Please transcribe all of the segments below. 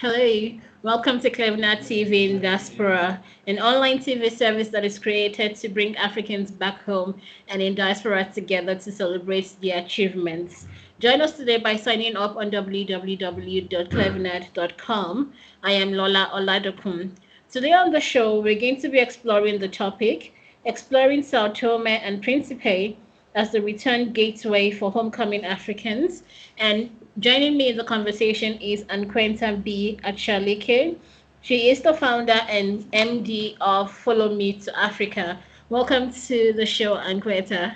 Hello, welcome to Cleveland TV in Diaspora, an online TV service that is created to bring Africans back home and in diaspora together to celebrate their achievements. Join us today by signing up on www.cleveland.com. I am Lola Oladokun. Today on the show, we're going to be exploring the topic, exploring Sao Tome and Principe as the return gateway for homecoming Africans. And joining me in the conversation is Ankwetta B. Achaleke. She is the founder and MD of Follow Me to Africa. Welcome to the show, Ankwetta.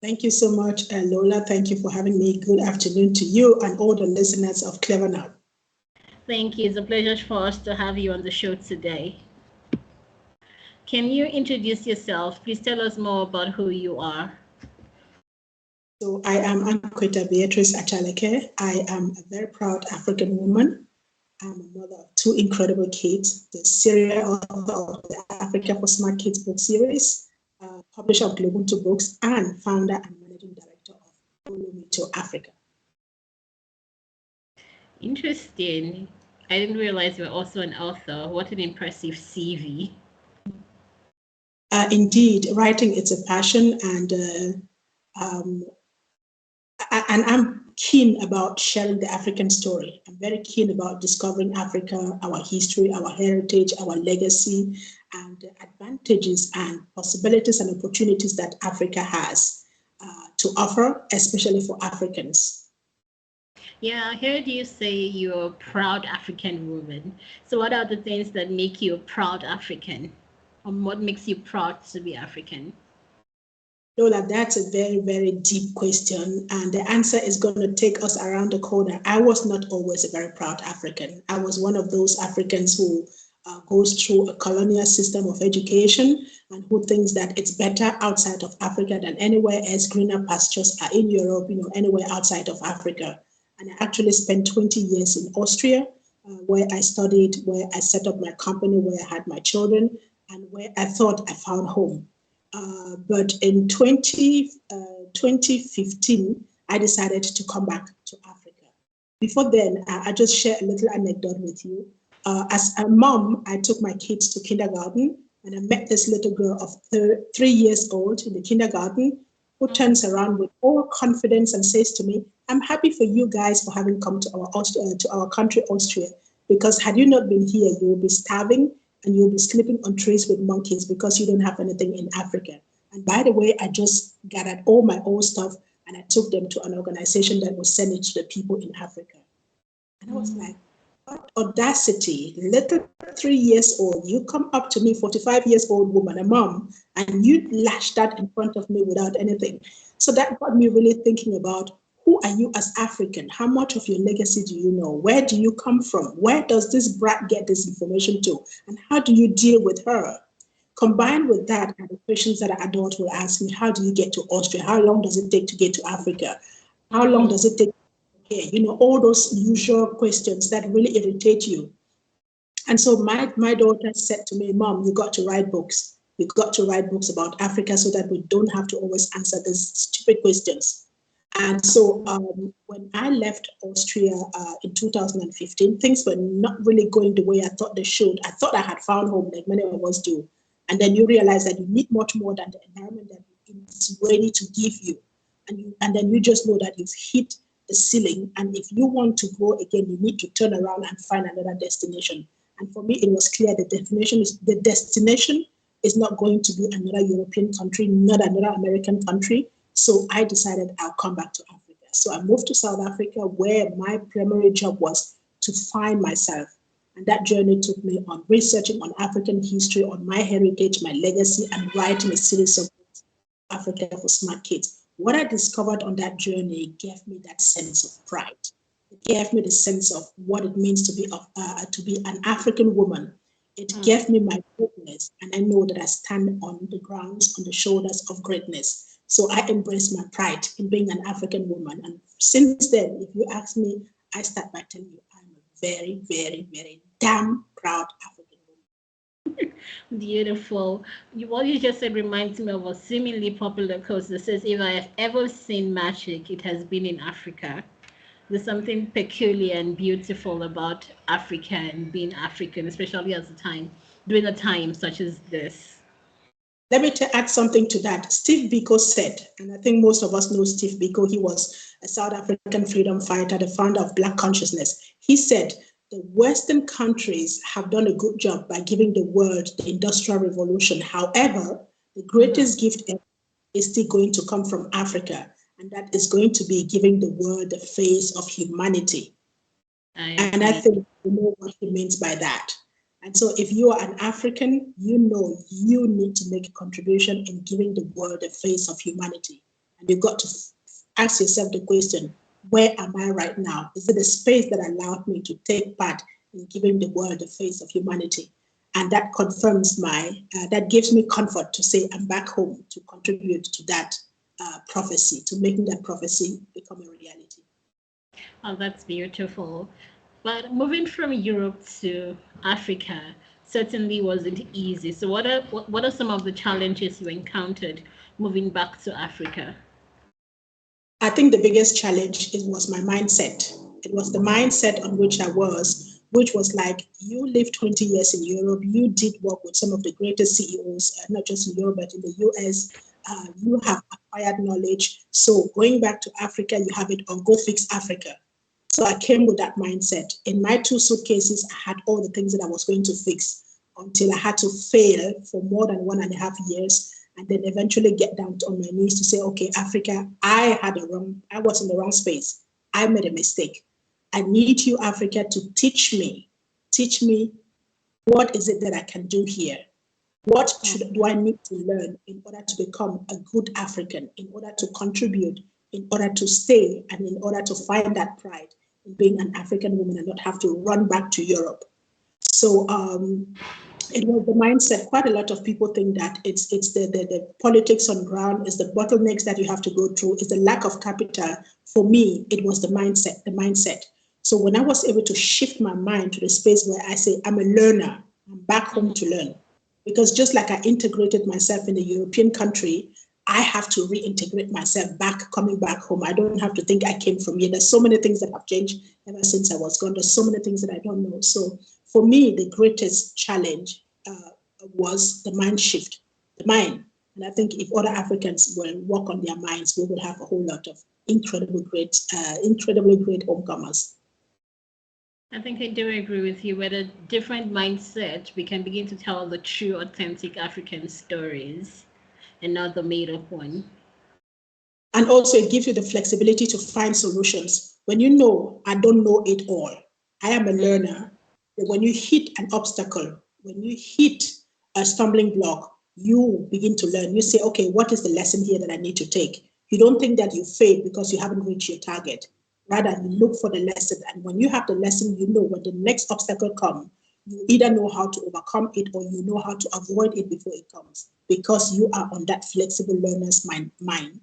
Thank you so much, Lola. Thank you for having me. Good afternoon to you and all the listeners of Clever Now. Thank you. It's a pleasure for us to have you on the show today. Can you introduce yourself? Please tell us more about who you are. So I am Ankwetta Beatrice Achaleke. I am a very proud African woman. I'm a mother of two incredible kids, the serial author of the Africa for Smart Kids book series, publisher of Globuntu Books, and founder and managing director of Follow Me to Africa. Interesting. I didn't realize you're also an author. What an impressive CV. Indeed, writing is a passion, and I'm keen about sharing the African story. I'm very keen about discovering Africa, our history, our heritage, our legacy, and the advantages and possibilities and opportunities that Africa has to offer, especially for Africans. Yeah, I heard you say you're a proud African woman. So what are the things that make you a proud African? What makes you proud to be African? Lola, that's a very, very deep question. And the answer is going to take us around the corner. I was not always a very proud African. I was one of those Africans who goes through a colonial system of education and who thinks that it's better outside of Africa than anywhere else. Greener pastures are in Europe, anywhere outside of Africa. And I actually spent 20 years in Austria, where I studied, where I set up my company, where I had my children, and where I thought I found home. But in 2015, I decided to come back to Africa. Before then, I just share a little anecdote with you. As a mom, I took my kids to kindergarten, and I met this little girl of 3 years old in the kindergarten who turns around with all confidence and says to me, "I'm happy for you guys for having come to our country, Austria, because had you not been here, you will be starving and you'll be sleeping on trees with monkeys because you don't have anything in Africa." And by the way, I just gathered all my old stuff and I took them to an organization that was sending it to the people in Africa. And I was like, what audacity, little 3 years old, you come up to me, 45 years old woman, a mom, and you lash that in front of me without anything. So that got me really thinking about, who are you as African? How much of your legacy do you know? Where do you come from? Where does this brat get this information to? And how do you deal with her? Combined with that are the questions that an adult will ask me: how do you get to Austria? How long does it take to get to Africa? How long does it take to get here? All those usual questions that really irritate you. And so my daughter said to me, "Mom, you got to write books. You got to write books about Africa so that we don't have to always answer these stupid questions." And so when I left Austria in 2015, things were not really going the way I thought they should. I thought I had found home, like many of us do. And then you realize that you need much more than the environment that is ready to give you. And then you just know that you've hit the ceiling. And if you want to grow again, you need to turn around and find another destination. And for me, it was clear the destination is not going to be another European country, not another American country. So I decided I'll come back to Africa. So I moved to South Africa, where my primary job was to find myself. And that journey took me on researching on African history, on my heritage, my legacy, and writing a series of books, Africa for Smart Kids. What I discovered on that journey gave me that sense of pride. It gave me the sense of what it means to be an African woman. It gave me my greatness, and I know that I stand on the grounds, on the shoulders of greatness. So I embrace my pride in being an African woman. And since then, if you ask me, I start by telling you I'm a very, very, very damn proud African woman. Beautiful. What you just said reminds me of a seemingly popular quote that says, "If I have ever seen magic, it has been in Africa." There's something peculiar and beautiful about Africa and being African, especially at the time, during a time such as this. Let me add something to that. Steve Biko said, and I think most of us know Steve Biko, he was a South African freedom fighter, the founder of Black Consciousness. He said, the Western countries have done a good job by giving the world the Industrial Revolution. However, the greatest gift is still going to come from Africa, and that is going to be giving the world the face of humanity. And I think you know what he means by that. And so if you are an African, you know you need to make a contribution in giving the world the face of humanity. And you've got to ask yourself the question, where am I right now? Is it a space that allowed me to take part in giving the world the face of humanity? And that confirms that gives me comfort to say I'm back home to contribute to that prophecy, to making that prophecy become a reality. Oh, that's beautiful. But moving from Europe to Africa certainly wasn't easy. So what are some of the challenges you encountered moving back to Africa? I think the biggest challenge was my mindset. It was the mindset on which I was, which was like, you lived 20 years in Europe, you did work with some of the greatest CEOs, not just in Europe, but in the US. You have acquired knowledge. So going back to Africa, you have it, or go fix Africa. So I came with that mindset. In my 2 suitcases, I had all the things that I was going to fix until I had to fail for more than 1.5 years, and then eventually get down on my knees to say, okay, Africa, I was in the wrong space. I made a mistake. I need you, Africa, to teach me what is it that I can do here? What do I need to learn in order to become a good African, in order to contribute, in order to stay, and in order to find that pride in being an African woman and not have to run back to Europe? So it was the mindset. Quite a lot of people think that it's the politics on ground, is the bottlenecks that you have to go through, is the lack of capital. For me, it was the mindset. So when I was able to shift my mind to the space where I say, I'm a learner, I'm back home to learn. Because just like I integrated myself in the European country, I have to reintegrate myself coming back home. I don't have to think I came from here. There's so many things that have changed ever since I was gone. There's so many things that I don't know. So for me, the greatest challenge was the mind shift, the mind. And I think if other Africans will work on their minds, we will have a whole lot of incredibly great homecomers. I think I do agree with you. With a different mindset, we can begin to tell the true, authentic African stories and not the made-up one. And also it gives you the flexibility to find solutions. When you know, I don't know it all, I am a learner. When you hit an obstacle, when you hit a stumbling block, you begin to learn. You say, okay, what is the lesson here that I need to take? You don't think that you failed because you haven't reached your target. Rather, you look for the lesson. And when you have the lesson, you know when the next obstacle comes, you either know how to overcome it or you know how to avoid it before it comes, because you are on that flexible learner's mindset.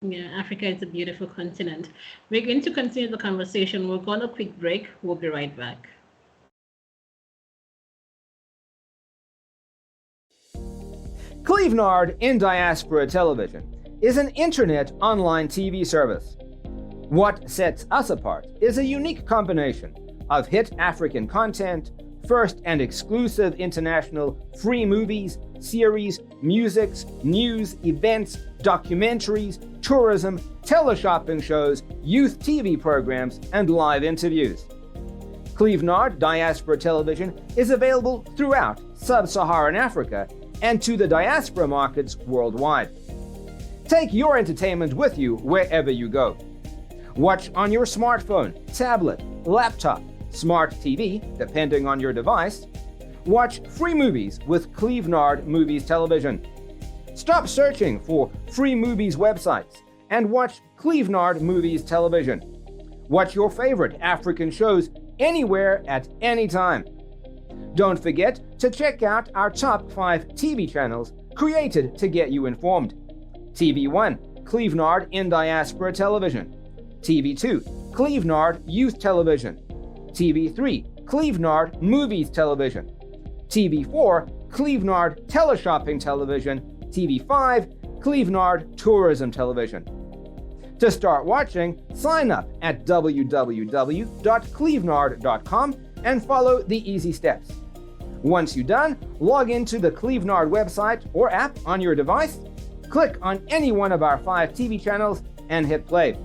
Yeah, Africa is a beautiful continent. We're going to continue the conversation. We'll go on a quick break. We'll be right back. Clevenard in Diaspora Television is an internet online TV service. What sets us apart is a unique combination of hit African content, first and exclusive international free movies, series, musics, news, events, documentaries, tourism, teleshopping shows, youth TV programs, and live interviews. Clevenard Diaspora Television is available throughout sub-Saharan Africa and to the diaspora markets worldwide. Take your entertainment with you wherever you go. Watch on your smartphone, tablet, laptop, smart TV, depending on your device. Watch free movies with Clevenard Movies Television. Stop searching for free movies websites and watch Clevenard Movies Television. Watch your favorite African shows anywhere at any time. Don't forget to check out our top 5 TV channels created to get you informed. TV1, Clevenard in Diaspora Television. TV2, Clevenard Youth Television. TV3, Clevenard Movies Television. TV4, Clevenard Teleshopping Television. TV5, Clevenard Tourism Television. To start watching, sign up at www.clevenard.com and follow the easy steps. Once you're done, log into the Clevenard website or app on your device, click on any one of our 5 TV channels, and hit play.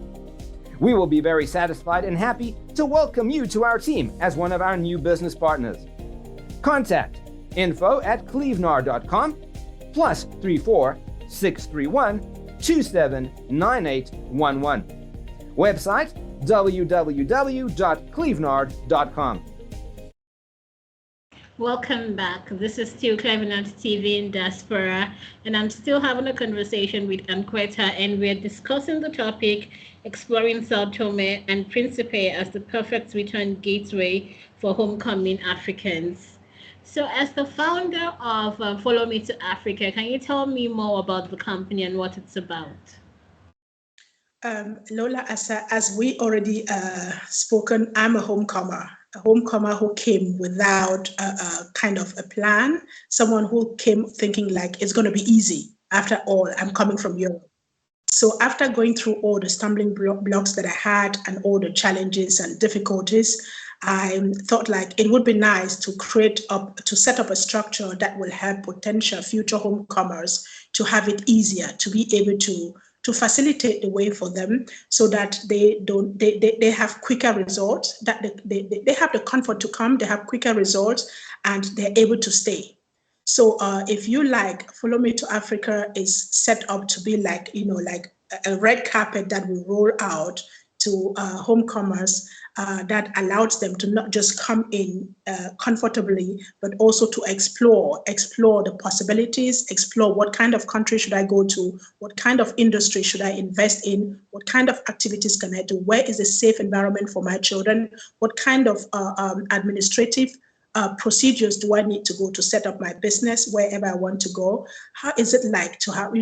We will be very satisfied and happy to welcome you to our team as one of our new business partners. Contact info@clevenard.com +34 631 279811. Website www.clevenard.com. Welcome back. This is still Clevenard TV in Diaspora, and I'm still having a conversation with Ankwetta, and we're discussing the topic exploring Sao Tome and Principe as the perfect return gateway for homecoming Africans. So, as the founder of Follow Me to Africa, can you tell me more about the company and what it's about? Lola, as we already spoken, I'm a homecomer who came without a kind of a plan, someone who came thinking like it's going to be easy. After all, I'm coming from Europe. So after going through all the stumbling blocks that I had and all the challenges and difficulties, I thought like it would be nice to set up a structure that will help potential future homecomers to have it easier, to be able to facilitate the way for them so that they have quicker results, that they have the comfort to come, they have quicker results, and they're able to stay. So if you like, Follow Me to Africa is set up to be like, like a red carpet that will roll out to homecomers that allows them to not just come in comfortably, but also to explore the possibilities, explore what kind of country should I go to, what kind of industry should I invest in, what kind of activities can I do, where is a safe environment for my children, what kind of administrative procedures do I need to go to set up my business wherever I want to go? How is it like to have,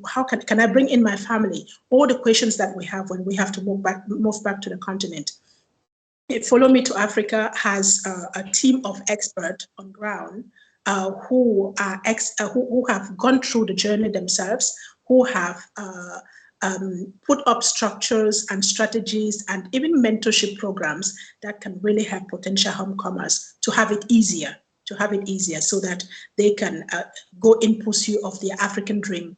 how can I bring in my family? All the questions that we have when we have to move back to the continent. Follow Me to Africa has a team of experts on ground who have gone through the journey themselves, who have put up structures and strategies and even mentorship programs that can really help potential homecomers to have it easier so that they can go in pursuit of their African dream.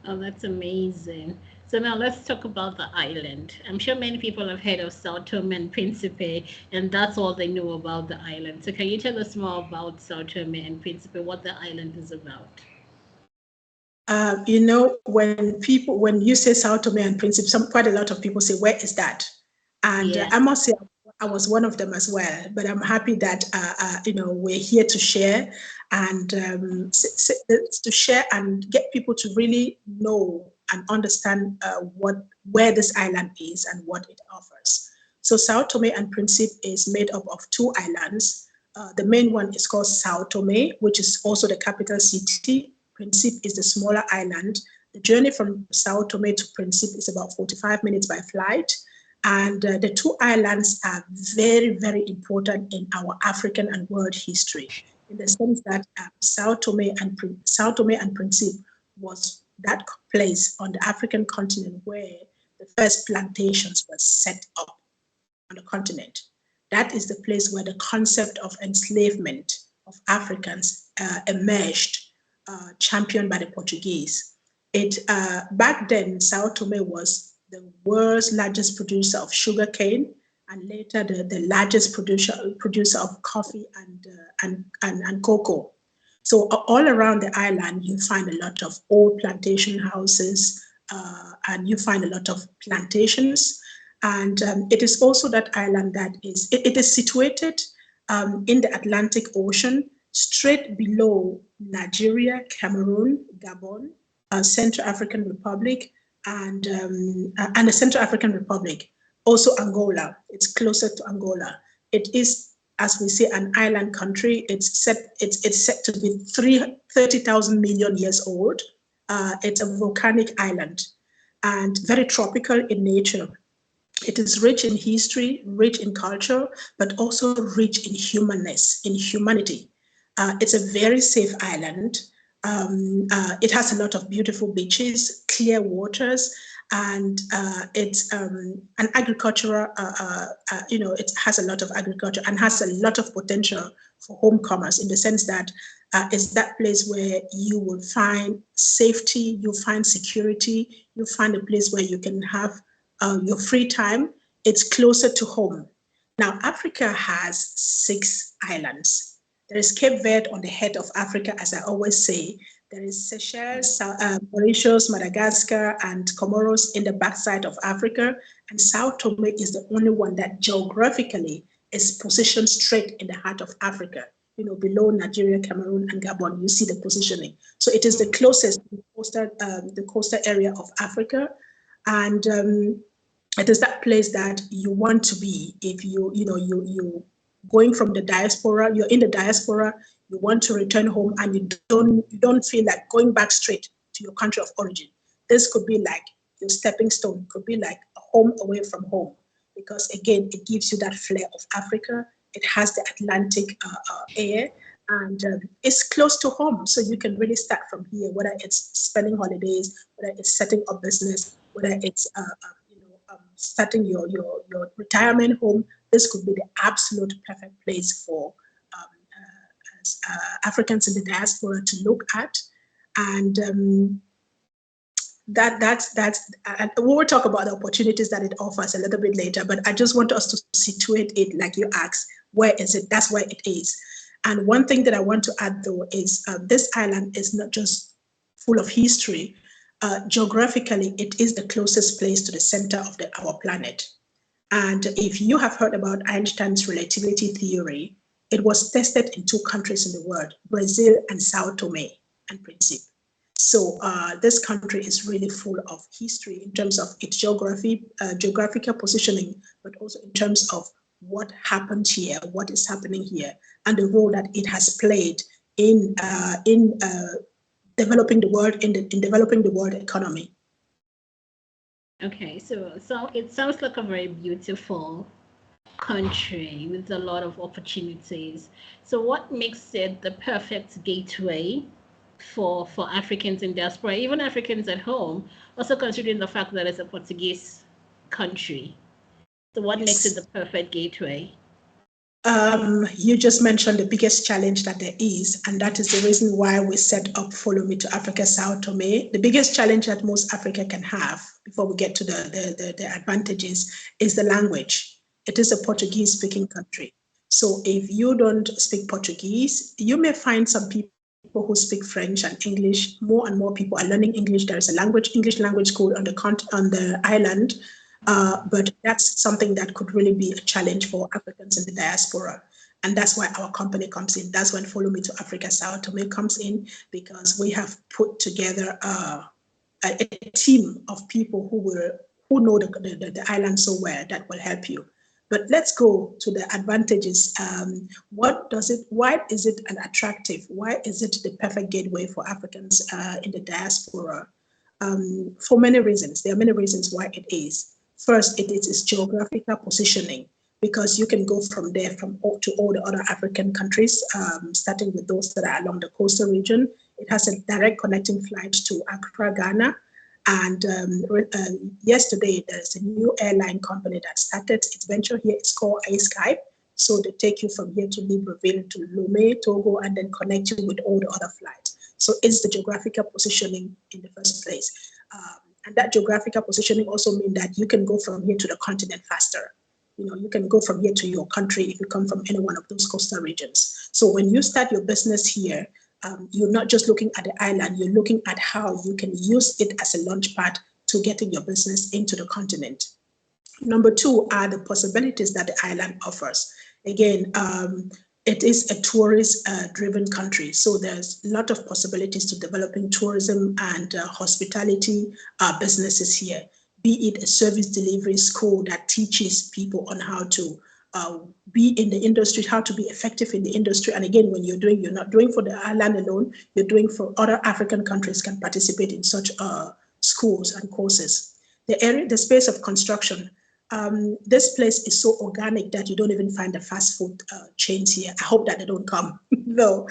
Oh, that's amazing. So now let's talk about the island. I'm sure many people have heard of Sao Tome and Principe, and that's all they know about the island. So can you tell us more about Sao Tome and Principe, what the island is about? When you say Sao Tome and Principe, quite a lot of people say, where is that? And I must say, I was one of them as well, but I'm happy that, we're here to share and to share and get people to really know and understand where this island is and what it offers. So Sao Tome and Principe is made up of 2 islands. The main one is called Sao Tome, which is also the capital city. Principe is the smaller island. The journey from Sao Tome to Principe is about 45 minutes by flight. And the 2 islands are very, very important in our African and world history, in the sense that Sao Tome and Principe was that place on the African continent where the first plantations were set up on the continent. That is the place where the concept of enslavement of Africans emerged, championed by the Portuguese. Back then, Sao Tome was the world's largest producer of sugarcane, and later the largest producer of coffee and cocoa. So all around the island, you find a lot of old plantation houses, and you find a lot of plantations. And it is also that island that is situated in the Atlantic Ocean, straight below Nigeria, Cameroon, Gabon, Central African Republic, and the Central African Republic, also Angola. It's closer to Angola. It is, as we say, an island country. It's set to be 30,000 million years old. It's a volcanic island and very tropical in nature. It is rich in history, rich in culture, but also rich in humanness, in humanity. It's a very safe island. It has a lot of beautiful beaches, clear waters, and it's an agricultural, it has a lot of agriculture and has a lot of potential for home commerce, in the sense that it's that place where you will find safety, you find security, you find a place where you can have your free time. It's closer to home. Now, Africa has 6 islands. There is Cape Verde on the head of Africa, as I always say. There is Seychelles, Mauritius, Madagascar, and Comoros in the backside of Africa. And Sao Tome is the only one that geographically is positioned straight in the heart of Africa. Below Nigeria, Cameroon, and Gabon, you see the positioning. So it is the closest to the coastal area of Africa. And it is that place that you want to be if you going from the diaspora, you're in the diaspora, you want to return home, and you don't feel like going back straight to your country of origin. This could be like your stepping stone, could be like a home away from home, because again, it gives you that flair of Africa. It has the Atlantic air, and it's close to home. So you can really start from here, whether it's spending holidays, whether it's setting up business, whether it's starting your retirement home. This could be the absolute perfect place for Africans in the diaspora to look at. And that's and we'll talk about the opportunities that it offers a little bit later, but I just want us to situate it like you asked. Where is it? That's where it is. And one thing that I want to add, though, is this island is not just full of history. Geographically, it is the closest place to the center of our planet. And if you have heard about Einstein's relativity theory, it was tested in 2 countries in the world, Brazil and Sao Tome and Principe. So this country is really full of history in terms of its geographical positioning, but also in terms of what happened here, what is happening here, and the role that it has played in developing the world, in developing the world economy. Okay, so it sounds like a very beautiful country with a lot of opportunities. So what makes it the perfect gateway for Africans in diaspora, even Africans at home, also considering the fact that it's a Portuguese country? So what makes it the perfect gateway? You just mentioned the biggest challenge that there is, and that is the reason why we set up Follow Me to Africa Sao Tome. The biggest challenge that most Africa can have, before we get to the advantages, is the language. It is a Portuguese-speaking country. So if you don't speak Portuguese, you may find some people who speak French and English. More and more people are learning English. There is a English language school on the island. But that's something that could really be a challenge for Africans in the diaspora. And that's why our company comes in. That's when Follow Me to Africa Sao Tome comes in, because we have put together a team of people who know the island so well that will help you. But let's go to the advantages. Why is it an attractive? Why is it the perfect gateway for Africans in the diaspora? For many reasons. There are many reasons why it is. First, it is its geographical positioning, because you can go from there to all the other African countries, starting with those that are along the coastal region. It has a direct connecting flight to Accra, Ghana. And yesterday, there's a new airline company that started its venture here. It's called iSkype. So they take you from here to Libreville to Lomé, Togo, and then connect you with all the other flights. So it's the geographical positioning in the first place. And that geographical positioning also means that you can go from here to the continent faster. You can go from here to your country if you come from any one of those coastal regions. So when you start your business here, you're not just looking at the island, you're looking at how you can use it as a launch pad to getting your business into the continent. Number 2 are the possibilities that the island offers. Again, it is a tourist-driven country, so there's a lot of possibilities to developing tourism and hospitality businesses here, be it a service delivery school that teaches people on how to be in the industry, how to be effective in the industry. And again, when you're not doing for the island alone, you're doing for other African countries can participate in such schools and courses. The space of construction. This place is so organic that you don't even find the fast food chains here. I hope that they don't come, though.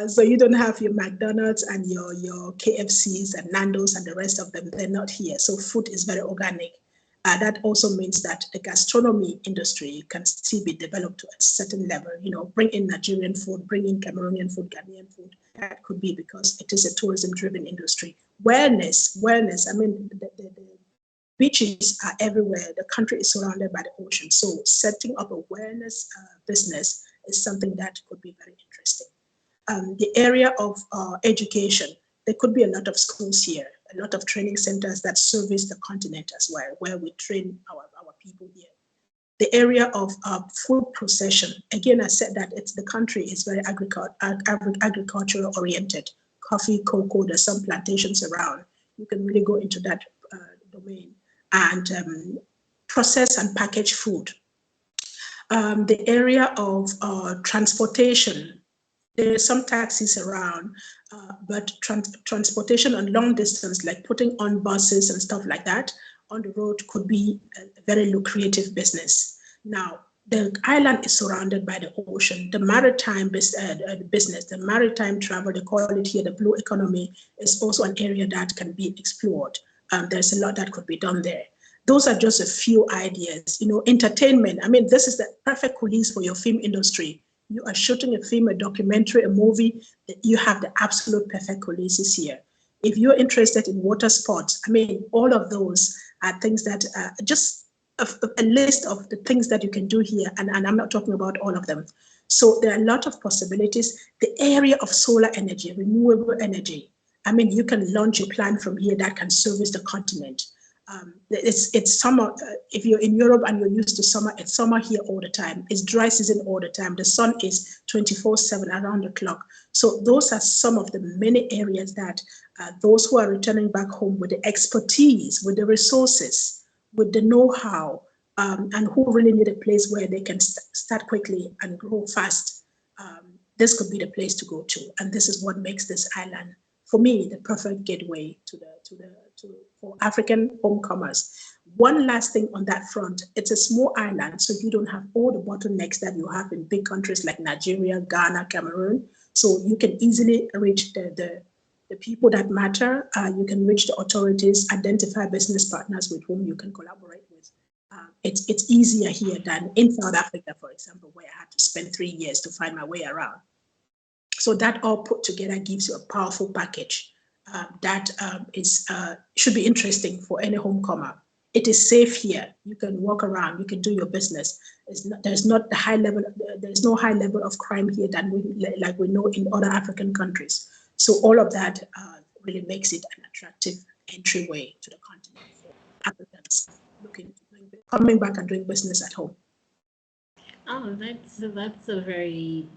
So you don't have your McDonald's and your KFCs and Nando's and the rest of them. They're not here. So food is very organic. That also means that the gastronomy industry can still be developed to a certain level. Bring in Nigerian food, bring in Cameroonian food, Ghanaian food. That could be because it is a tourism-driven industry. Wellness. I mean, the beaches are everywhere. The country is surrounded by the ocean. So setting up a wellness business is something that could be very interesting. The area of education, there could be a lot of schools here, a lot of training centers that service the continent as well, where we train our people here. The area of food procession, again, I said that the country is very agricultural oriented. Coffee, cocoa, there's some plantations around. You can really go into that domain. And process and package food. The area of transportation, there are some taxis around, but transportation on long distance, like putting on buses and stuff like that on the road, could be a very lucrative business. Now, the island is surrounded by the ocean. The maritime business, the maritime travel, they call it here the blue economy, is also an area that can be explored. There's a lot that could be done there. Those are just a few ideas. Entertainment. I mean, this is the perfect coulisses for your film industry. You are shooting a film, a documentary, a movie. You have the absolute perfect coulisses here. If you're interested in water sports, I mean, all of those are things that just a list of the things that you can do here. And I'm not talking about all of them. So there are a lot of possibilities. The area of solar energy, renewable energy. I mean, you can launch a plan from here that can service the continent. It's summer. If you're in Europe and you're used to summer, it's summer here all the time. It's dry season all the time. The sun is 24/7 around the clock. So those are some of the many areas that those who are returning back home with the expertise, with the resources, with the know-how, and who really need a place where they can start quickly and grow fast. This could be the place to go to, and this is what makes this island, for me, the perfect gateway for African homecomers. One last thing on that front, it's a small island, so you don't have all the bottlenecks that you have in big countries like Nigeria, Ghana, Cameroon. So you can easily reach the people that matter. You can reach the authorities, identify business partners with whom you can collaborate with. It's easier here than in South Africa, for example, where I had to spend 3 years to find my way around. So that all put together gives you a powerful package that should be interesting for any homecomer. It is safe here. You can walk around. You can do your business. There's no high level of crime here than we know in other African countries. So all of that really makes it an attractive entryway to the continent for Africans coming back and doing business at home. Oh, that's a very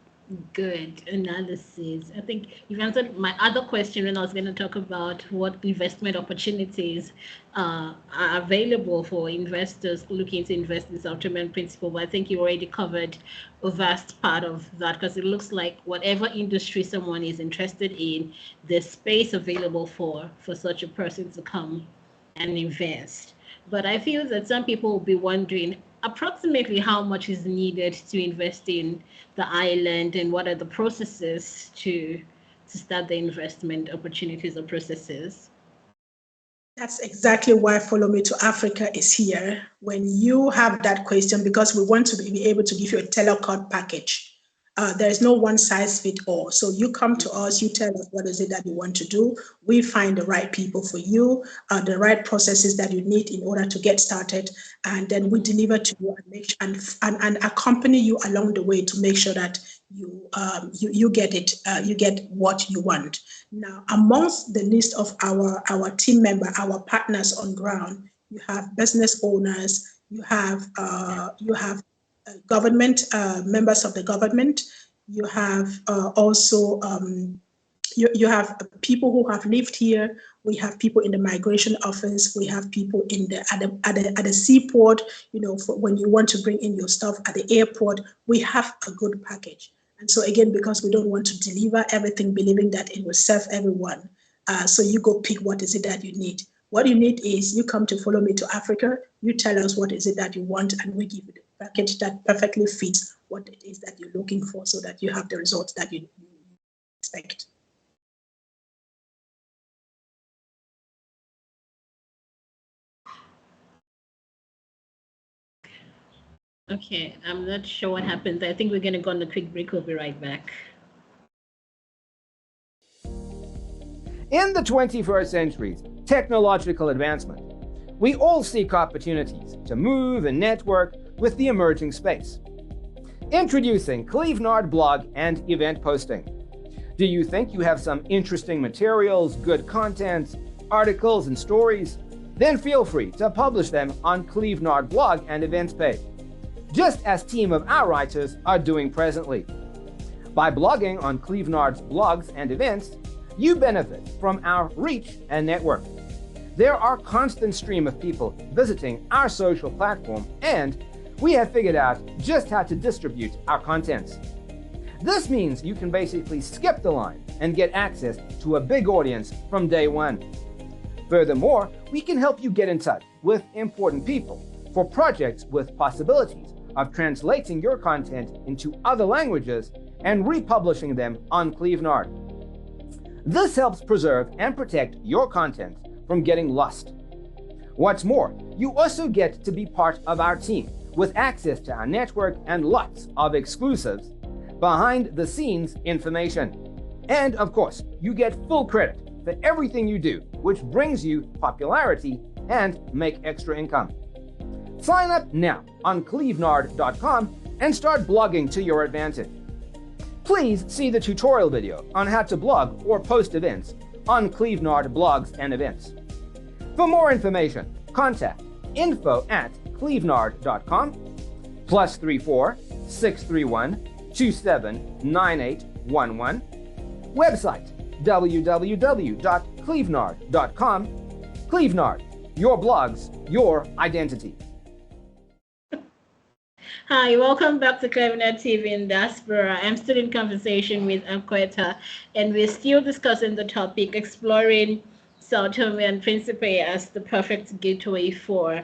good analysis. I think you've answered my other question when I was going to talk about what investment opportunities are available for investors looking to invest in South Tome and Principe. But I think you already covered a vast part of that, because it looks like whatever industry someone is interested in, there's space available for such a person to come and invest. But I feel that some people will be wondering approximately how much is needed to invest in the island, and what are the processes to start the investment opportunities or processes. That's exactly why Follow Me to Africa is here. When you have that question, because we want to be able to give you a tailor code package. There is no one size fit all. So you come to us, you tell us what is it that you want to do. We find the right people for you, the right processes that you need in order to get started, and then we deliver to you and accompany you along the way to make sure that you get it, you get what you want. Now, amongst the list of our team member, our partners on ground, you have business owners, you have government, members of the government. You have also you have people who have lived here. We have people in the migration office. We have people at the seaport. For when you want to bring in your stuff at the airport, we have a good package. And so again, because we don't want to deliver everything, believing that it will serve everyone, so you go pick what is it that you need. What you need is you come to Follow Me to Africa, you tell us what is it that you want, and we give you the package that perfectly fits what it is that you're looking for so that you have the results that you expect. Okay, I'm not sure what happened. I think we're going to go on a quick break. We'll be right back. In the 21st century's technological advancement, we all seek opportunities to move and network with the emerging space. Introducing Clevenard blog and event posting. Do you think you have some interesting materials, good content, articles, and stories? Then feel free to publish them on Clevenard blog and events page, just as team of our writers are doing presently. By blogging on Clevenard's blogs and events, you benefit from our reach and network. There are constant stream of people visiting our social platform, and we have figured out just how to distribute our contents. This means you can basically skip the line and get access to a big audience from day one. Furthermore, we can help you get in touch with important people for projects with possibilities of translating your content into other languages and republishing them on Clevenard. This helps preserve and protect your content from getting lost. What's more, you also get to be part of our team with access to our network and lots of exclusives, behind-the-scenes information. And of course, you get full credit for everything you do, which brings you popularity and make extra income. Sign up now on clevenard.com and start blogging to your advantage. Please see the tutorial video on how to blog or post events on Clevenard blogs and events. For more information, contact info@clevenard.com +34 631 279811. Website www.clevenard.com. Clevenard, your blogs, your identity. Hi, welcome back to Clevenard TV in Diaspora. I'm still in conversation with Ankwetta, and we're still discussing the topic, exploring Sao Tome and Principe as the perfect gateway for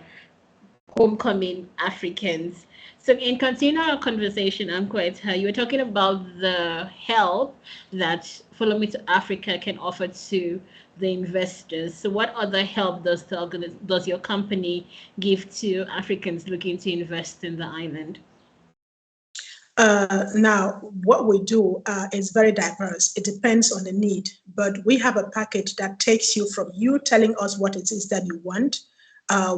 homecoming Africans. So in continuing our conversation, Ankwetta, you were talking about the help that Follow Me to Africa can offer to the investors. So what other help does your company give to Africans looking to invest in the island? Now, what we do is very diverse. It depends on the need, but we have a package that takes you from you telling us what it is that you want,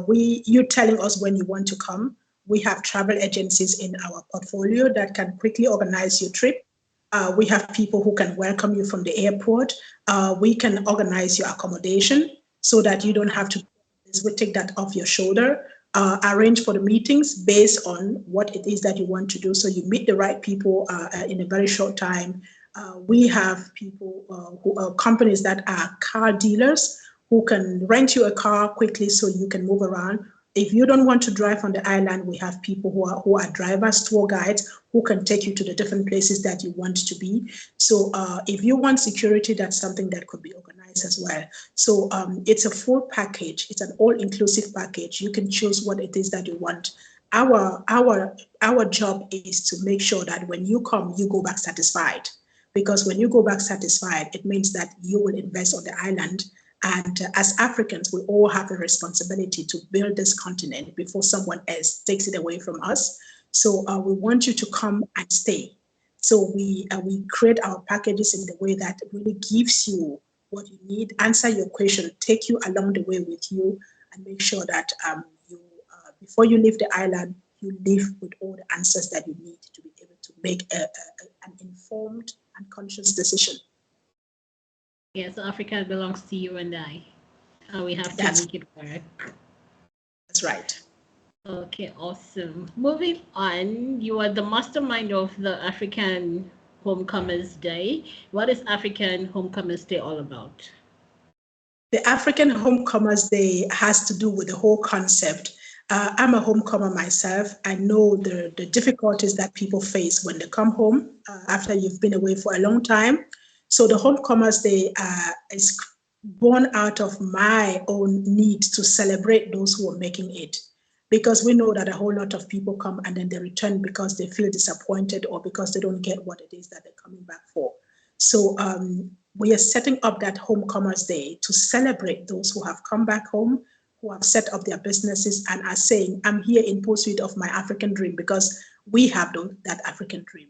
you telling us when you want to come. We have travel agencies in our portfolio that can quickly organize your trip. We have people who can welcome you from the airport. We can organize your accommodation so that you don't have to, we take that off your shoulder. Arrange for the meetings based on what it is that you want to do. So you meet the right people in a very short time. We have people who are companies that are car dealers who can rent you a car quickly so you can move around. If you don't want to drive on the island, we have people who are drivers, tour guides, who can take you to the different places that you want to be. So if you want security, that's something that could be organized as well. So it's a full package. It's an all-inclusive package. You can choose what it is that you want. Our job is to make sure that when you come, you go back satisfied. Because when you go back satisfied, it means that you will invest on the island. And as Africans, we all have a responsibility to build this continent before someone else takes it away from us. So we want you to come and stay. So we create our packages in the way that really gives you what you need, answer your question, take you along the way with you, and make sure that before you leave the island, you leave with all the answers that you need to be able to make an informed and conscious decision. Yeah, so Africa belongs to you and I. We have to make it work. That's right. Okay, awesome. Moving on, you are the mastermind of the African Homecomers Day. What is African Homecomers Day all about? The African Homecomers Day has to do with the whole concept. I'm a homecomer myself. I know the difficulties that people face when they come home after you've been away for a long time. So the Homecomers Day is born out of my own need to celebrate those who are making it. Because we know that a whole lot of people come and then they return because they feel disappointed or because they don't get what it is that they're coming back for. So we are setting up that Homecomers Day to celebrate those who have come back home, who have set up their businesses and are saying, I'm here in pursuit of my African dream, because we have that African dream.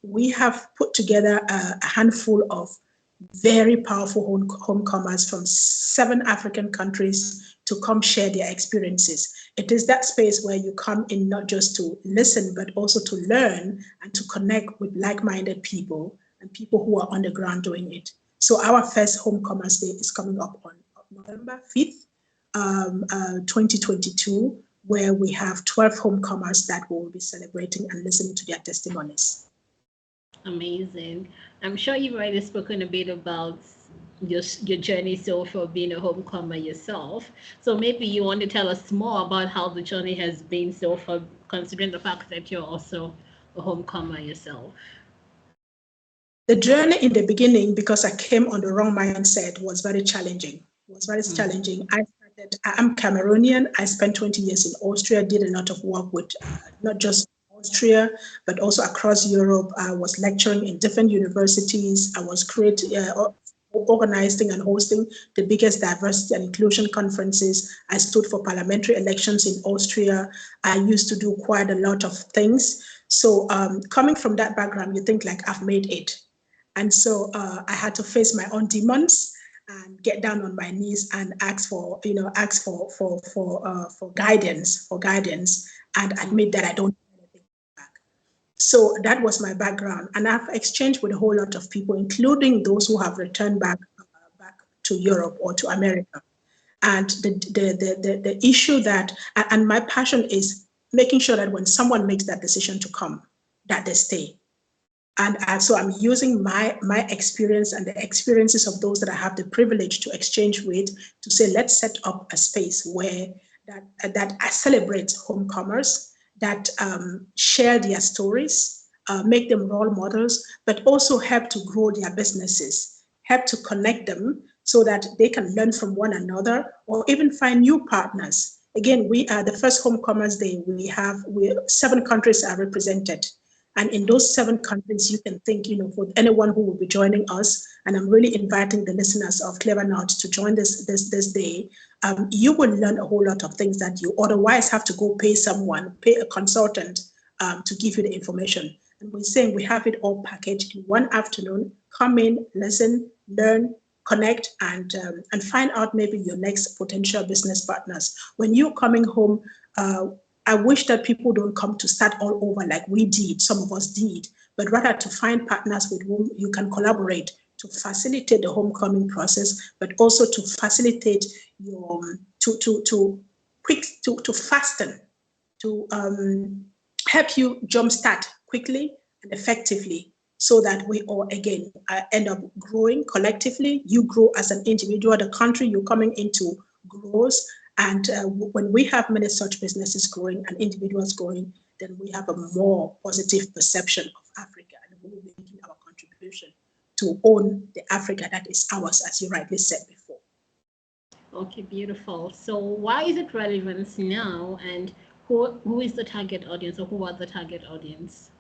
We have put together a handful of very powerful homecomers from 7 African countries to come share their experiences. It is that space where you come in not just to listen, but also to learn and to connect with like-minded people and people who are on the ground doing it. So our first Homecomers Day is coming up on November 5th, 2022, where we have 12 homecomers that we will be celebrating and listening to their testimonies. Amazing. I'm sure you've already spoken a bit about your journey so far being a homecomer yourself. So maybe you want to tell us more about how the journey has been so far, considering the fact that you're also a homecomer yourself. The journey in the beginning, because I came on the wrong mindset, was very challenging. I'm Cameroonian. I spent 20 years in Austria, did a lot of work with not just Austria, but also across Europe. I was lecturing in different universities. I was organizing and hosting the biggest diversity and inclusion conferences. I stood for parliamentary elections in Austria. I used to do quite a lot of things. So coming from that background, you think like I've made it. And so I had to face my own demons and get down on my knees and ask for guidance, and admit that I don't know anything back. So that was my background, and I've exchanged with a whole lot of people, including those who have returned back to Europe or to America. And the issue that, and my passion is making sure that when someone makes that decision to come, that they stay. And so I'm using my experience and the experiences of those that I have the privilege to exchange with to say, let's set up a space where that celebrates homecomers, that share their stories, make them role models, but also help to grow their businesses, help to connect them so that they can learn from one another or even find new partners. Again, we are the first Homecomers Day. 7 countries are represented. And in those 7 countries, you can think, for anyone who will be joining us, and I'm really inviting the listeners of Clever Notes to join this day, you will learn a whole lot of things that you otherwise have to go pay a consultant to give you the information. And we're saying we have it all packaged in one afternoon. Come in, listen, learn, connect, and find out maybe your next potential business partners. When you're coming home, I wish that people don't come to start all over like we did, some of us did, but rather to find partners with whom you can collaborate to facilitate the homecoming process, but also to facilitate your to fasten, to help you jumpstart quickly and effectively, so that we all again end up growing collectively. You grow as an individual, the country you're coming into grows. And when we have many such businesses growing and individuals growing, then we have a more positive perception of Africa, and we will be making our contribution to own the Africa that is ours, as you rightly said before. Okay, beautiful. So why is it relevant now, and who is the target audience, or who are the target audience?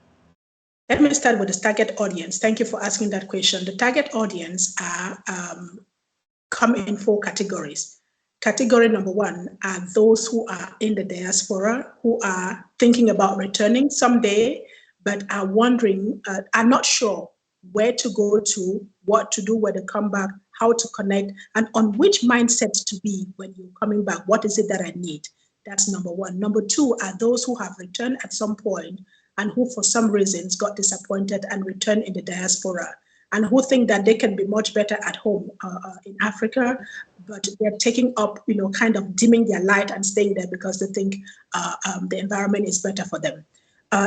Let me start with the target audience. Thank you for asking that question. The target audience come in 4 categories. Category number 1 are those who are in the diaspora, who are thinking about returning someday, but are wondering, are not sure where to go to, what to do when they come back, how to connect, and on which mindset to be when you're coming back. What is it that I need? That's number 1. Number 2 are those who have returned at some point and who for some reasons got disappointed and returned in the diaspora, and who think that they can be much better at home in Africa, but they're taking up, kind of dimming their light and staying there because they think the environment is better for them.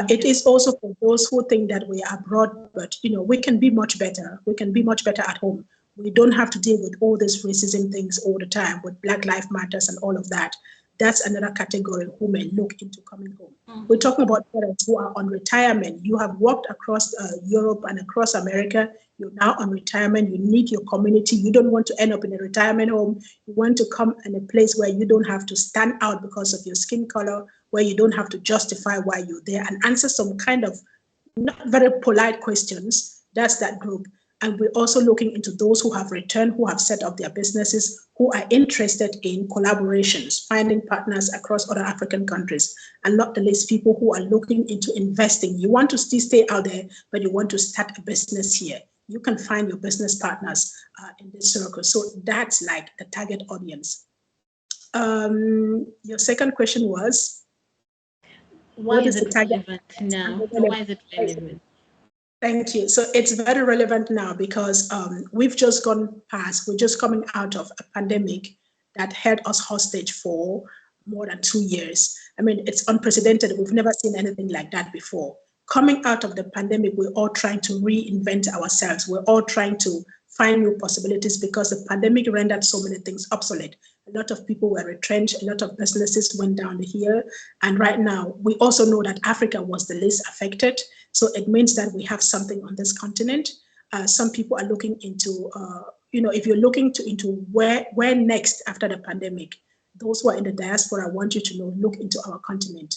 It is also for those who think that we are abroad, but we can be much better. We can be much better at home. We don't have to deal with all these racism things all the time with Black Lives Matters and all of that. that's another category who may look into coming home. We're talking about parents who are on retirement. You have walked across Europe and across America. You're now on retirement. You need your community. You don't want to end up in a retirement home. You want to come in a place where you don't have to stand out because of your skin color, where you don't have to justify why you're there and answer some kind of not very polite questions. That's that group. And we're also looking into those who have returned, who have set up their businesses, who are interested in collaborations, finding partners across other African countries, and not the least people who are looking into investing. You want to still stay out there, but you want to start a business here. You can find your business partners in this circle. So that's like the target audience. Your second question was, why is it relevant now? Why is it relevant? Thank you. So it's very relevant now because we're just coming out of a pandemic that held us hostage for more than 2 years. I mean, it's unprecedented. We've never seen anything like that before. Coming out of the pandemic, we're all trying to reinvent ourselves. We're all trying to find new possibilities because the pandemic rendered so many things obsolete. A lot of people were retrenched, a lot of businesses went down the hill. And right now, we also know that Africa was the least affected. So it means that we have something on this continent. Some people are looking into, if you're looking into where next after the pandemic, those who are in the diaspora, I want you to know, look into our continent.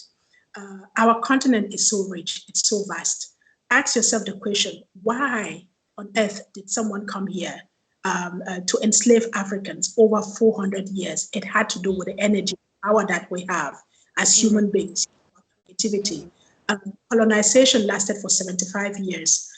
Our continent is so rich, it's so vast. Ask yourself the question, why on earth did someone come here to enslave Africans over 400 years? It had to do with the energy, power that we have as human beings, creativity. Colonization lasted for 75 years.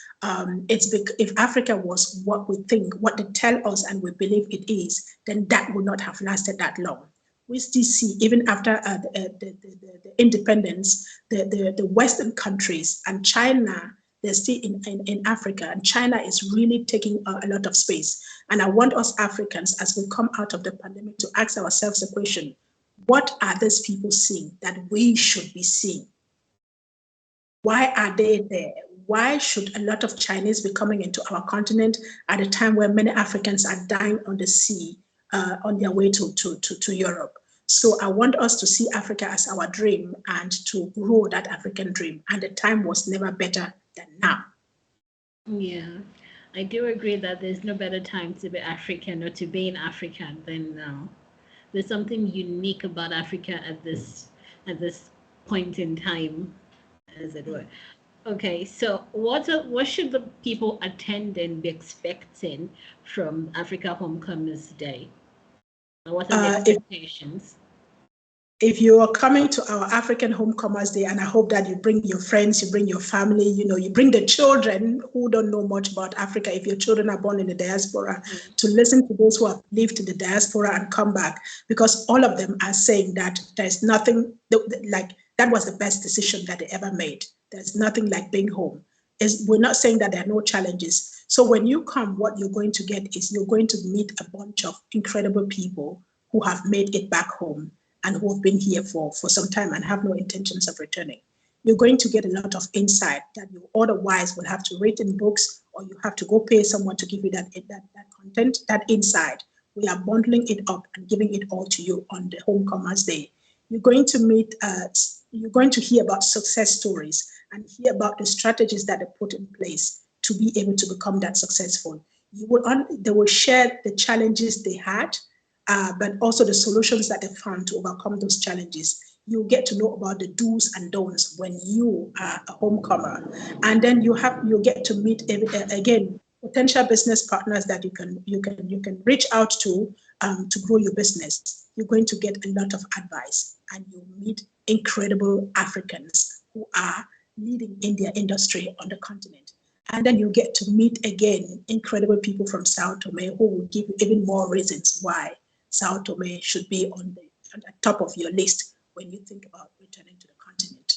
If Africa was what we think, what they tell us and we believe it is, then that would not have lasted that long. We still see, even after the independence, the Western countries and China, they're still in Africa, and China is really taking a lot of space. And I want us Africans, as we come out of the pandemic, to ask ourselves the question, what are these people seeing that we should be seeing? Why are they there? Why should a lot of Chinese be coming into our continent at a time where many Africans are dying on the sea on their way to Europe? So I want us to see Africa as our dream and to grow that African dream. And the time was never better than now. Yeah, I do agree that there's no better time to be African or to be in Africa than now. There's something unique about Africa at this point in time, as it were. Okay, so what should the people attending be expecting from Africa Homecomers Day? What are the expectations? If you are coming to our African Homecomers Day, and I hope that you bring your friends, you bring your family, you bring the children who don't know much about Africa, if your children are born in the diaspora, to listen to those who have lived in the diaspora and come back, because all of them are saying that there's nothing like that was the best decision that they ever made. There's nothing like being home. We're not saying that there are no challenges. So when you come, what you're going to get is you're going to meet a bunch of incredible people who have made it back home and who have been here for some time and have no intentions of returning. You're going to get a lot of insight that you otherwise will have to read in books, or you have to go pay someone to give you that content, that insight. We are bundling it up and giving it all to you on the Homecomers Day. You're going to hear about success stories and hear about the strategies that they put in place to be able to become that successful. They will share the challenges they had, but also the solutions that they found to overcome those challenges. You'll get to know about the do's and don'ts when you are a homecomer. And then you'll get to meet, again, potential business partners that you can reach out to grow your business. You're going to get a lot of advice, and you'll meet incredible Africans who are leading in their industry on the continent. And then you get to meet, again, incredible people from Sao Tome who will give you even more reasons why Sao Tome should be on the top of your list when you think about returning to the continent.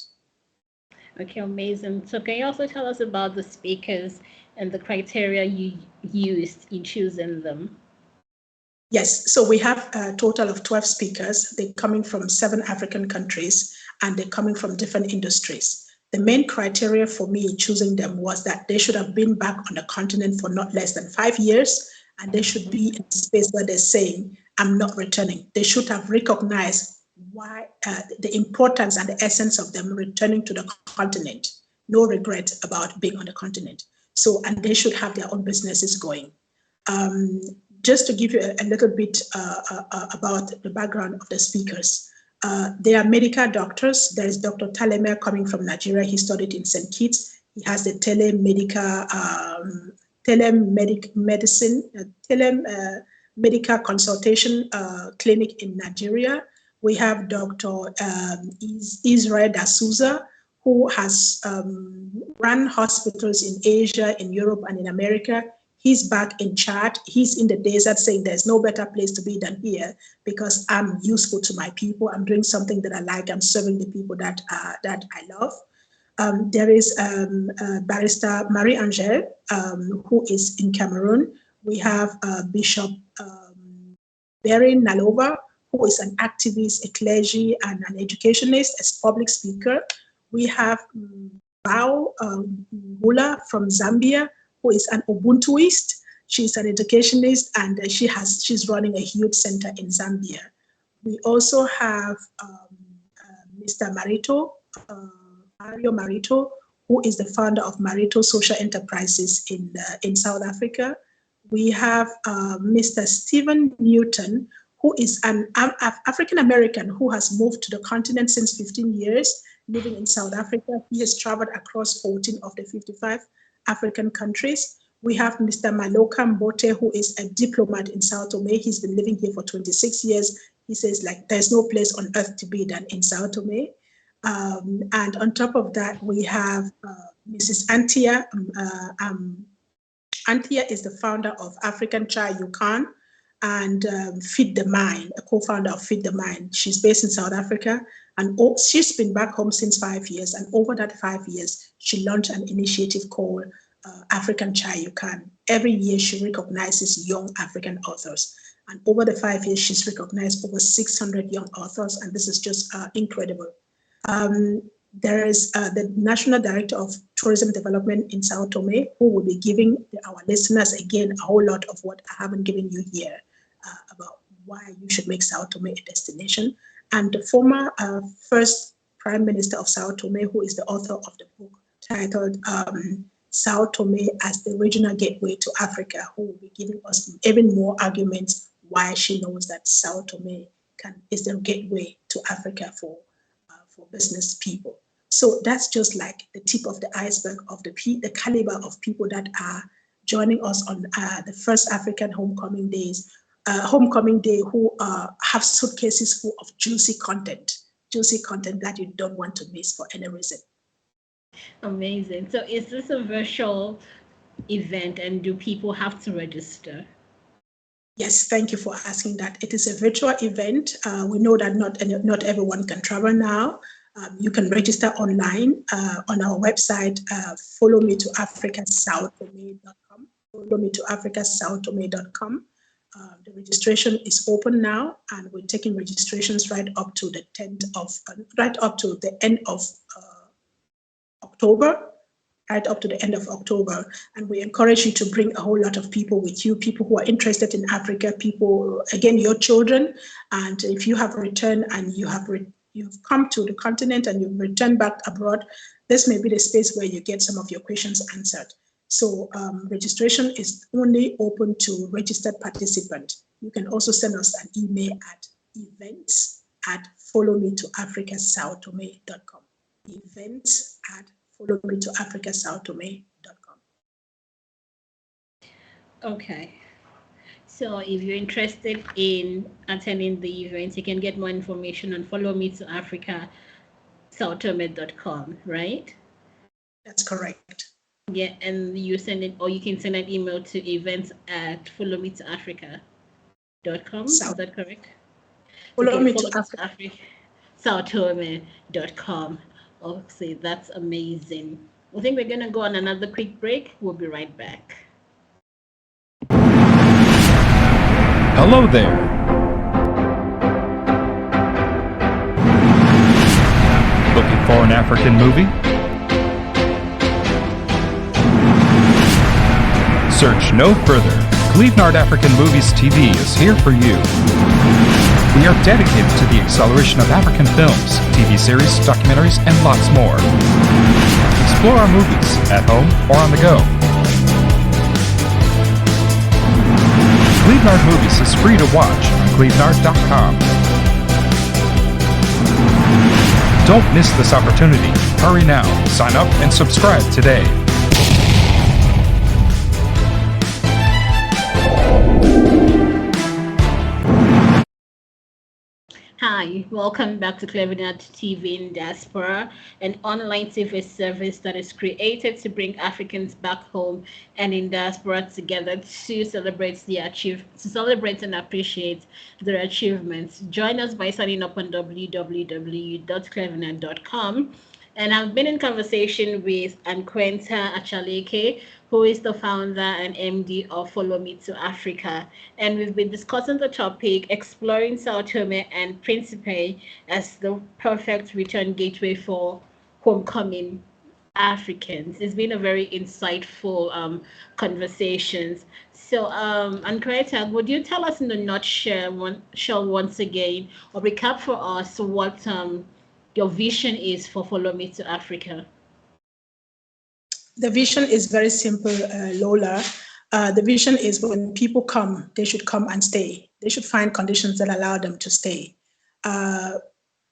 Okay, amazing. So can you also tell us about the speakers and the criteria you used in choosing them? Yes, so we have a total of 12 speakers. They're coming from 7 African countries, and they're coming from different industries. The main criteria for me choosing them was that they should have been back on the continent for not less than 5 years, and they should be in a space where they're saying, I'm not returning. They should have recognized why the importance and the essence of them returning to the continent. No regret about being on the continent. So, and they should have their own businesses going. Just to give you a little bit about the background of the speakers. They are medical doctors. There is Dr. Taleme coming from Nigeria. He studied in St. Kitts. He has the telemedical consultation clinic in Nigeria. We have Dr. Israel D'Souza, who has run hospitals in Asia, in Europe, and in America. He's back in Chad. He's in the desert saying there's no better place to be than here because I'm useful to my people. I'm doing something that I like. I'm serving the people that I love. There is Barrister Marie-Angèle, who is in Cameroon. We have Bishop Berin Nalova, who is an activist, a clergy, and an educationist, as public speaker. We have Bao Ngula from Zambia, who is an Ubuntuist. She's an educationist, and she's running a youth center in Zambia. We also have Mr. Mario Marito, who is the founder of Marito Social Enterprises in South Africa. We have Mr. Stephen Newton, who is an African-American who has moved to the continent since 15 years, living in South Africa. He has traveled across 14 of the 55 African countries. We have Mr. Maloka Mbote, who is a diplomat in Sao Tome. He's been living here for 26 years. He says, like, there's no place on earth to be than in Sao Tome. And on top of that, we have Mrs. Antia. Antia is the founder of African Chai Yukan and Feed the Mind, a co-founder of Feed the Mind. She's based in South Africa, and she's been back home since 5 years. And over that 5 years, she launched an initiative called African Chai Yukan. Every year, she recognizes young African authors. And over the 5 years, she's recognized over 600 young authors, and this is just incredible. There is the National Director of Tourism Development in Sao Tome, who will be giving our listeners, again, a whole lot of what I haven't given you here about why you should make Sao Tome a destination. And the former first Prime Minister of Sao Tome, who is the author of the book titled Sao Tome as the Regional Gateway to Africa, who will be giving us even more arguments why she knows that Sao Tome is the gateway to Africa for business people. So that's just like the tip of the iceberg of the caliber of people that are joining us on the first African homecoming day, who have suitcases full of juicy content that you don't want to miss for any reason. Amazing. So is this a virtual event, and do people have to register? Yes, thank you for asking that. It is a virtual event. We know that not everyone can travel now. You can register online on our website, followmetoafricasouthome.com. Followmetoafricasouthome.com. The registration is open now, and we're taking registrations right up to the end of October. Right up to the end of October. And we encourage you to bring a whole lot of people with you, people who are interested in Africa, people, again, your children. And if you have returned and you've come to the continent and you've returned back abroad, this may be the space where you get some of your questions answered. So registration is only open to registered participants. You can also send us an email at events@followmetoafricasouthome.com. Events@followmetoafricasouthome.com. Okay. So if you're interested in attending the event, you can get more information on followmetoafricasouthome.com, right? That's correct. Yeah, and you send it, or you can send an email to events@followmetoafrica.com. Is that correct? Followmetoafricasouthome.com. Okay, that's amazing. I think we're going to go on another quick break. We'll be right back. Hello there. Looking for an African movie? Search no further. Cleveland African Movies TV is here for you. We We are dedicated to the acceleration of African films, TV series, documentaries, and lots more. Explore our movies at home or on the go. Clevenard Movies is free to watch on clevenard.com. Don't miss this opportunity. Hurry now. Sign up and subscribe today. Hi, welcome back to Clevenard TV in Jasper, an online TV service that is created to bring Africans back home and in diaspora together to celebrate and appreciate their achievements. Join us by signing up on www.clevenard.com. And I've been in conversation with Ankwetta Achaleke, who is the founder and MD of Follow Me to Africa. And we've been discussing the topic, exploring Sao Tome and Principe as the perfect return gateway for homecoming Africans. It's been a very insightful conversations. So, Ankwetta, would you tell us in a nutshell once again, or recap for us what your vision is for Follow Me to Africa? The vision is very simple, Lola. The vision is when people come, they should come and stay. They should find conditions that allow them to stay.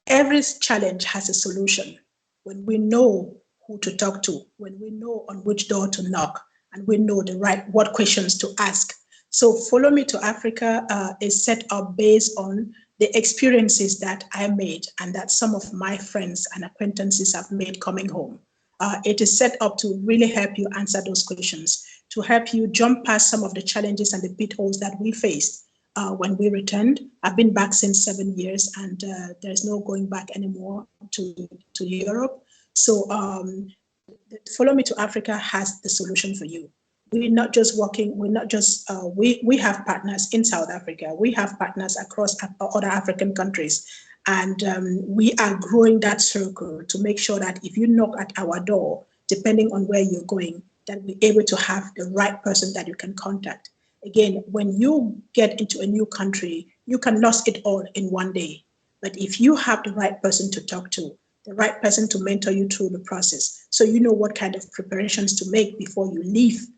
Every challenge has a solution. When we know who to talk to, when we know on which door to knock, and we know what questions to ask. So Follow Me to Africa is set up based on the experiences that I made and that some of my friends and acquaintances have made coming home. It is set up to really help you answer those questions, to help you jump past some of the challenges and the pitfalls that we faced when we returned. I've been back since 7 years, and there's no going back anymore to Europe. So Follow Me to Africa has the solution for you. We're not just we have partners in South Africa. We have partners across other African countries. And we are growing that circle to make sure that if you knock at our door, depending on where you're going, that we're able to have the right person that you can contact. Again, when you get into a new country, you can lose it all in one day. But if you have the right person to talk to, the right person to mentor you through the process, so you know what kind of preparations to make before you leave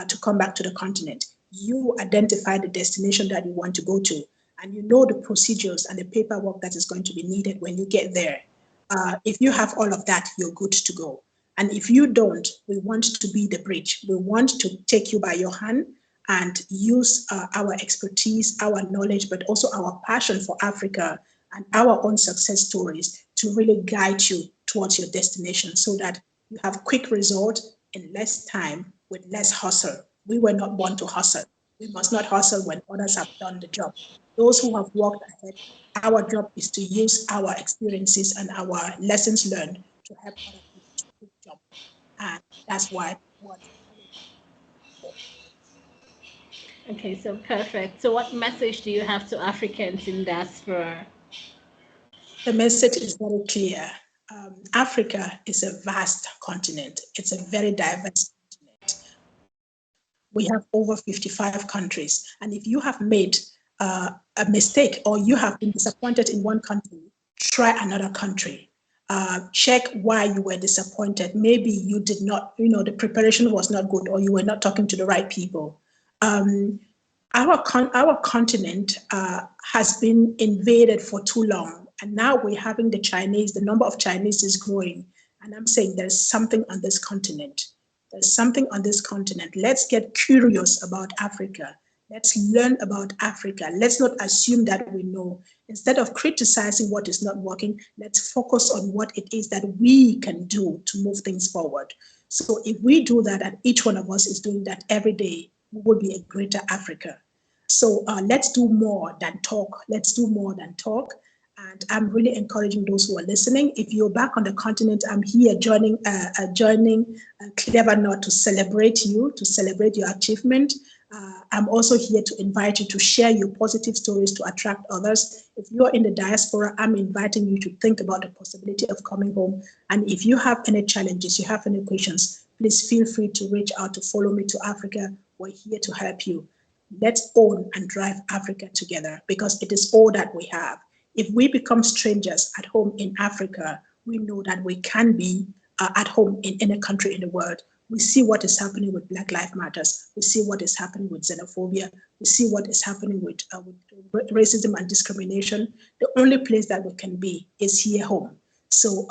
to come back to the continent, you identify the destination that you want to go to, and you know the procedures and the paperwork that is going to be needed when you get there. If you have all of that, you're good to go. And if you don't, we want to be the bridge. We want to take you by your hand and use our expertise, our knowledge, but also our passion for Africa and our own success stories to really guide you towards your destination so that you have quick results in less time with less hustle. We were not born to hustle. We must not hustle when others have done the job. Those who have walked ahead, our job is to use our experiences and our lessons learned to help other people to do the job. And that's what. Okay, so perfect. So what message do you have to Africans in diaspora? The message is very clear. Africa is a vast continent. It's a very diverse continent. We have over 55 countries. And if you have made a mistake or you have been disappointed in one country, try another country. Check why you were disappointed. Maybe you did not, the preparation was not good, or you were not talking to the right people. Our continent has been invaded for too long. And now we're having the number of Chinese is growing. And I'm saying there's something on this continent. There's something on this continent. Let's get curious about Africa. Let's learn about Africa. Let's not assume that we know. Instead of criticizing what is not working, let's focus on what it is that we can do to move things forward. So if we do that, and each one of us is doing that every day, we will be a greater Africa. So let's do more than talk. Let's do more than talk. And I'm really encouraging those who are listening. If you're back on the continent, I'm here joining Clevenard to celebrate you, to celebrate your achievement. I'm also here to invite you to share your positive stories to attract others. If you're in the diaspora, I'm inviting you to think about the possibility of coming home. And if you have any challenges, you have any questions, please feel free to reach out to Follow Me to Africa. We're here to help you. Let's own and drive Africa together, because it is all that we have. If we become strangers at home in Africa, we know that we can be at home in any country in the world. We see what is happening with Black Lives Matters. We see what is happening with xenophobia. We see what is happening with racism and discrimination. The only place that we can be is here home. So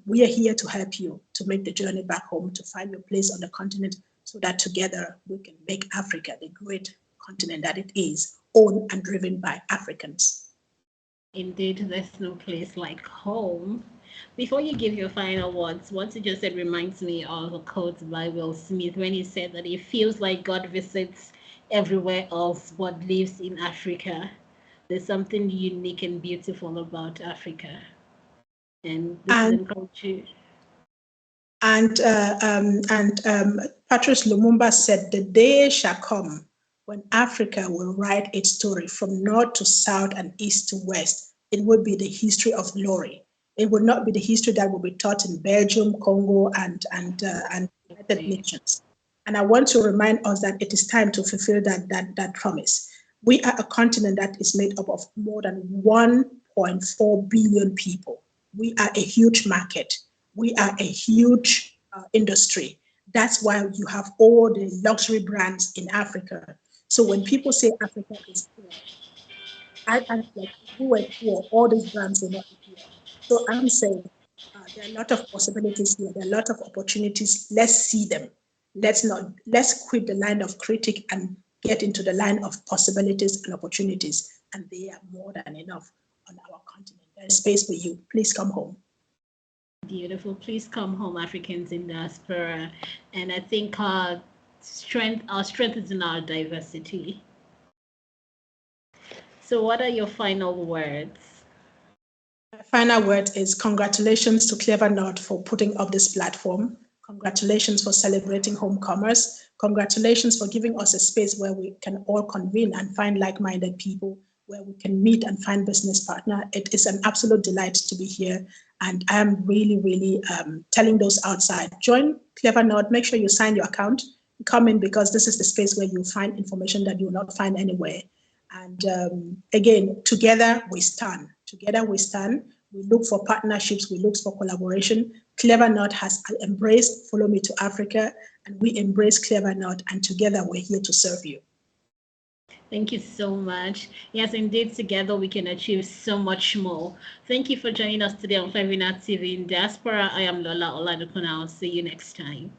we are here to help you to make the journey back home, to find your place on the continent, so that together we can make Africa the great continent that it is, owned and driven by Africans. Indeed, there's no place like home. Before you give your final words, what you just said reminds me of a quote by Will Smith when he said that it feels like God visits everywhere else but lives in Africa. There's something unique and beautiful about Africa. And this is encouraging. And Patrice Lumumba said, the day shall come when Africa will write its story from north to south and east to west. It will be the history of glory. It will not be the history that will be taught in Belgium, Congo, and United Nations. And I want to remind us that it is time to fulfill that promise. We are a continent that is made up of more than 1.4 billion people. We are a huge market. We are a huge industry. That's why you have all the luxury brands in Africa. So when people say Africa is poor, I ask, like, who were poor, all these brands were not here. So I'm saying there are a lot of possibilities here. There are a lot of opportunities. Let's see them. Let's quit the line of critic and get into the line of possibilities and opportunities. And they are more than enough on our continent. There's space for you. Please come home. Beautiful. Please come home, Africans in diaspora. And I think our strength is in our diversity. So what are your final words? My final word is congratulations to Clever Nod for putting up this platform. Congratulations for celebrating home commerce. Congratulations for giving us a space where we can all convene and find like-minded people, where we can meet and find business partner. It is an absolute delight to be here. And I'm really, really telling those outside, join Clever Nod, make sure you sign your account, come in, because this is the space where you find information that you will not find anywhere. And again, together we stand. Together we stand. We look for partnerships. We look for collaboration. Clever Nod has embraced Follow Me to Africa, and we embrace Clever Nod, and together we're here to serve you. Thank you so much. Yes, indeed, together we can achieve so much more. Thank you for joining us today on Clever Nod TV in Diaspora. I am Lola Oladokun. I'll see you next time.